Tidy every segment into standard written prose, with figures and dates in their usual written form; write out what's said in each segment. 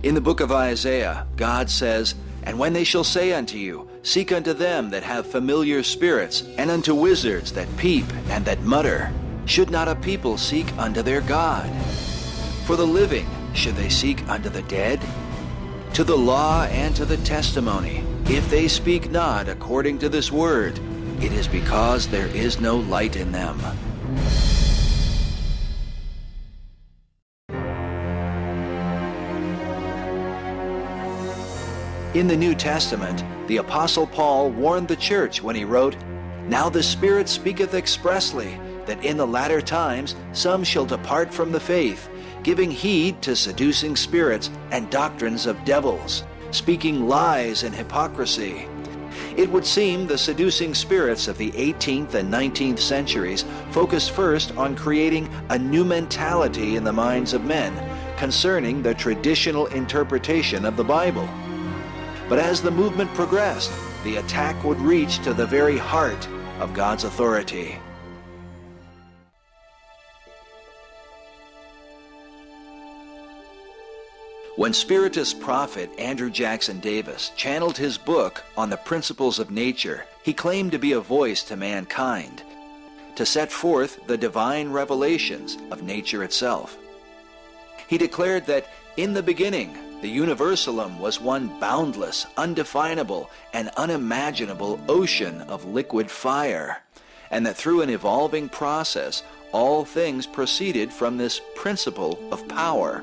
In the book of Isaiah, God says, "And when they shall say unto you, Seek unto them that have familiar spirits, and unto wizards that peep and that mutter, should not a people seek unto their God? For the living should they seek unto the dead? To the law and to the testimony, if they speak not according to this word, it is because there is no light in them." In the New Testament, the Apostle Paul warned the church when he wrote, "Now the Spirit speaketh expressly, that in the latter times some shall depart from the faith, giving heed to seducing spirits and doctrines of devils, speaking lies and hypocrisy." It would seem the seducing spirits of the 18th and 19th centuries focused first on creating a new mentality in the minds of men concerning the traditional interpretation of the Bible. But as the movement progressed, the attack would reach to the very heart of God's authority. When Spiritist prophet Andrew Jackson Davis channeled his book on the principles of nature, he claimed to be a voice to mankind, to set forth the divine revelations of nature itself. He declared that in the beginning, the universalum was one boundless, undefinable, and unimaginable ocean of liquid fire, and that through an evolving process, all things proceeded from this principle of power.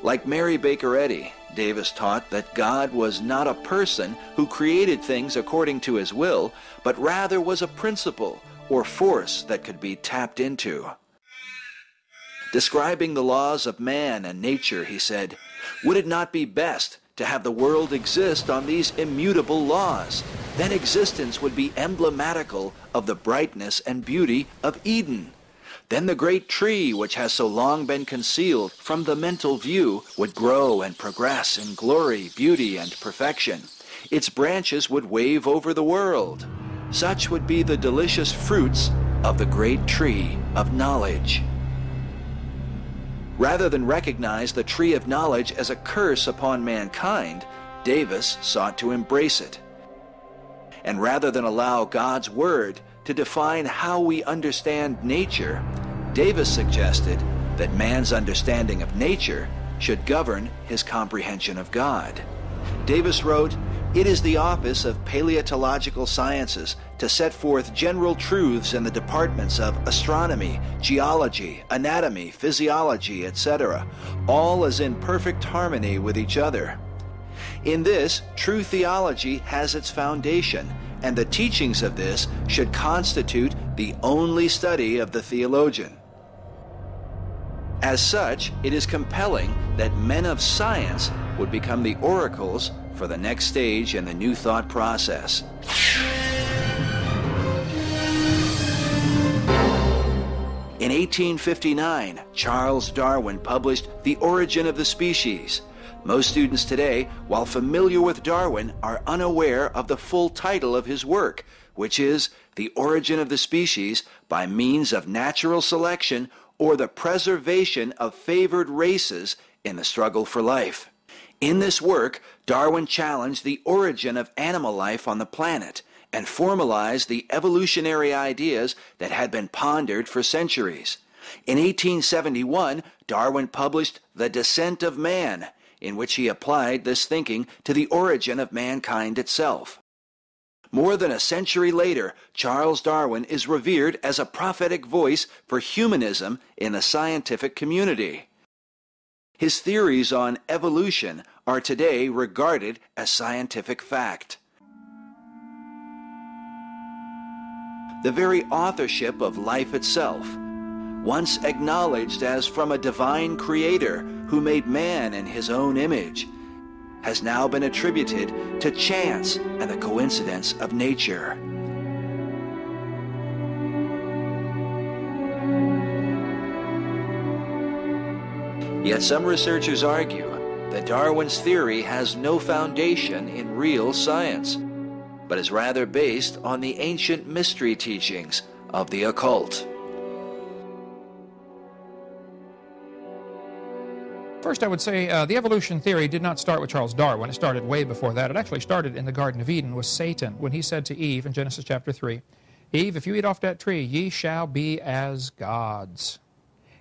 Like Mary Baker Eddy, Davis taught that God was not a person who created things according to his will, but rather was a principle or force that could be tapped into. Describing the laws of man and nature, he said, "Would it not be best to have the world exist on these immutable laws? Then existence would be emblematical of the brightness and beauty of Eden. Then the great tree which has so long been concealed from the mental view would grow and progress in glory, beauty, and perfection. Its branches would wave over the world. Such would be the delicious fruits of the great tree of knowledge." Rather than recognize the tree of knowledge as a curse upon mankind, Davis sought to embrace it. And rather than allow God's Word to define how we understand nature, Davis suggested that man's understanding of nature should govern his comprehension of God. Davis wrote, "It is the office of paleontological sciences to set forth general truths in the departments of astronomy, geology, anatomy, physiology, etc., all as in perfect harmony with each other. In this, true theology has its foundation, and the teachings of this should constitute the only study of the theologian. As such, it is compelling that men of science would become the oracles for the next stage in the New Thought process." In 1859, Charles Darwin published The Origin of the Species. Most students today, while familiar with Darwin, are unaware of the full title of his work, which is The Origin of the Species by Means of Natural Selection or the Preservation of Favored Races in the Struggle for Life. In this work, Darwin challenged the origin of animal life on the planet and formalized the evolutionary ideas that had been pondered for centuries. In 1871, Darwin published The Descent of Man, in which he applied this thinking to the origin of mankind itself. More than a century later, Charles Darwin is revered as a prophetic voice for humanism in the scientific community. His theories on evolution are today regarded as scientific fact. The very authorship of life itself, once acknowledged as from a divine creator who made man in his own image, has now been attributed to chance and the coincidence of nature. Yet some researchers argue that Darwin's theory has no foundation in real science, but is rather based on the ancient mystery teachings of the occult. First, I would say the evolution theory did not start with Charles Darwin. It started way before that. It actually started in the Garden of Eden with Satan when he said to Eve in Genesis chapter 3, Eve, if you eat off that tree, ye shall be as gods.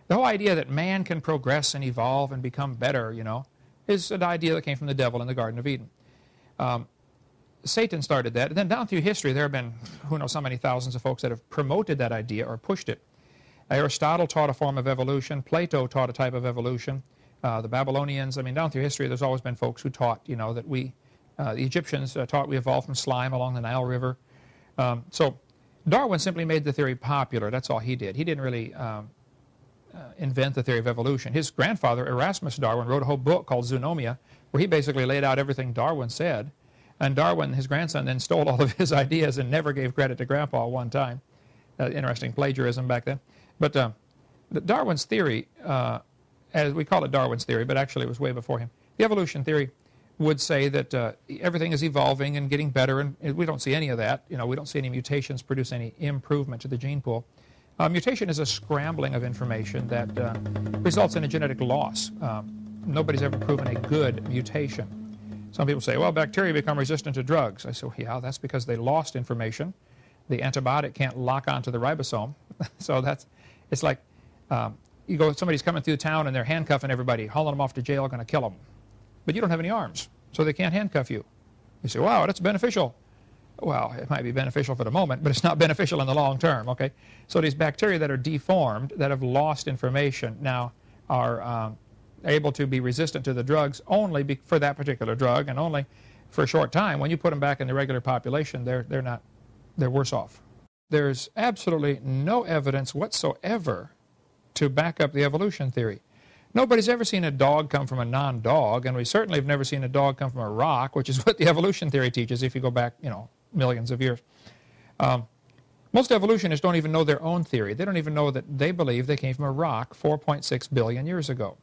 The whole idea that man can progress and evolve and become better, is an idea that came from the devil in the Garden of Eden. Satan started that. And then down through history, there have been who knows how many thousands of folks that have promoted that idea or pushed it. Aristotle taught a form of evolution. Plato taught a type of evolution. The Babylonians, down through history, there's always been folks who taught, that the Egyptians taught we evolved from slime along the Nile River. So Darwin simply made the theory popular. That's all he did. He didn't really invent the theory of evolution. His grandfather, Erasmus Darwin, wrote a whole book called Zoonomia, where he basically laid out everything Darwin said. And Darwin, his grandson, then stole all of his ideas and never gave credit to Grandpa one time. Interesting plagiarism back then. But Darwin's theory, as we call it Darwin's theory, but actually it was way before him. The evolution theory would say that everything is evolving and getting better, and we don't see any of that. We don't see any mutations produce any improvement to the gene pool. Mutation is a scrambling of information that results in a genetic loss. Nobody's ever proven a good mutation. Some people say, well, bacteria become resistant to drugs. I say, well, yeah, that's because they lost information. The antibiotic can't lock onto the ribosome. So it's like somebody's coming through town and they're handcuffing everybody, hauling them off to jail, going to kill them. But you don't have any arms, so they can't handcuff you. You say, wow, that's beneficial. Well, it might be beneficial for the moment, but it's not beneficial in the long term, okay? So these bacteria that are deformed, that have lost information, now are able to be resistant to the drugs only for that particular drug and only for a short time. When you put them back in the regular population, they're worse off. There's absolutely no evidence whatsoever to back up the evolution theory. Nobody's ever seen a dog come from a non-dog, and we certainly have never seen a dog come from a rock, which is what the evolution theory teaches if you go back, millions of years. Most evolutionists don't even know their own theory. They don't even know that they believe they came from a rock 4.6 billion years ago.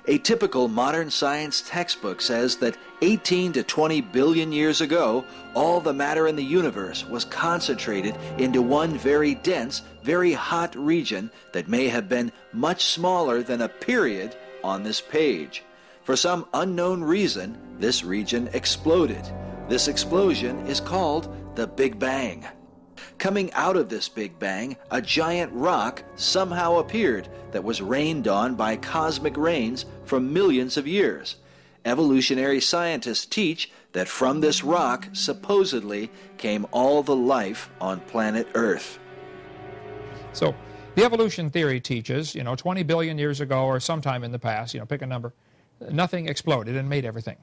A typical modern science textbook says that 18 to 20 billion years ago, all the matter in the universe was concentrated into one very dense, very hot region that may have been much smaller than a period on this page. For some unknown reason, this region exploded. This explosion is called the Big Bang. Coming out of this Big Bang, a giant rock somehow appeared that was rained on by cosmic rains for millions of years. Evolutionary scientists teach that from this rock supposedly came all the life on planet Earth. So the evolution theory teaches, 20 billion years ago or sometime in the past, pick a number, nothing exploded and made everything.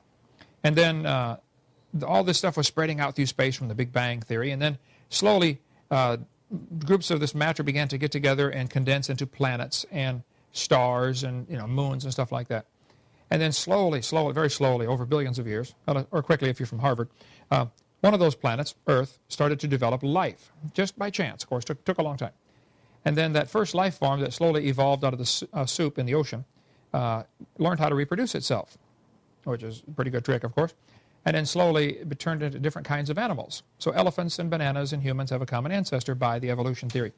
And then all this stuff was spreading out through space from the Big Bang theory, and then slowly groups of this matter began to get together and condense into planets and stars and moons and stuff like that. And then slowly, very slowly, over billions of years, or quickly if you're from Harvard, one of those planets, Earth, started to develop life, just by chance, of course, took a long time. And then that first life form that slowly evolved out of the soup in the ocean learned how to reproduce itself, which is a pretty good trick, of course. And then slowly it turned into different kinds of animals. So elephants and bananas and humans have a common ancestor by the evolution theory.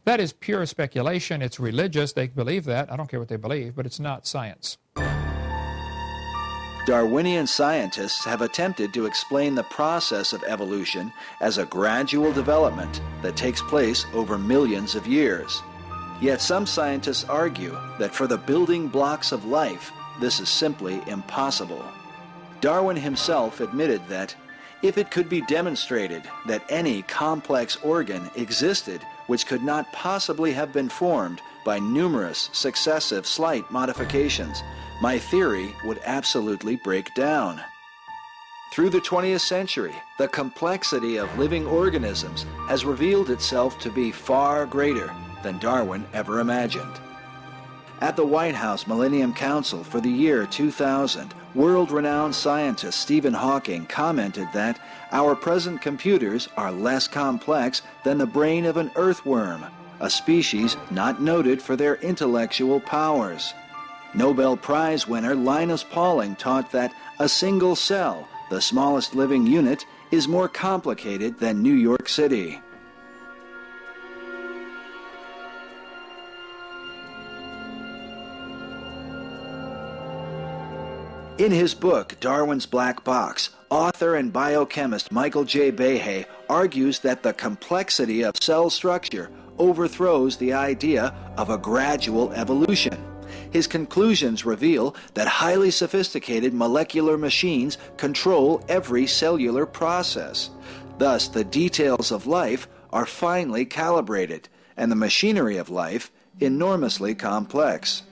That is pure speculation. It's religious. They believe that. I don't care what they believe, but it's not science. Darwinian scientists have attempted to explain the process of evolution as a gradual development that takes place over millions of years. Yet some scientists argue that for the building blocks of life, this is simply impossible. Darwin himself admitted that if it could be demonstrated that any complex organ existed which could not possibly have been formed by numerous successive slight modifications, my theory would absolutely break down. Through the 20th century, the complexity of living organisms has revealed itself to be far greater than Darwin ever imagined. At the White House Millennium Council for the year 2000, world-renowned scientist Stephen Hawking commented that our present computers are less complex than the brain of an earthworm, a species not noted for their intellectual powers. Nobel Prize winner Linus Pauling taught that a single cell, the smallest living unit, is more complicated than New York City. In his book, Darwin's Black Box, author and biochemist Michael J. Behe argues that the complexity of cell structure overthrows the idea of a gradual evolution. His conclusions reveal that highly sophisticated molecular machines control every cellular process. Thus, the details of life are finely calibrated, and the machinery of life enormously complex.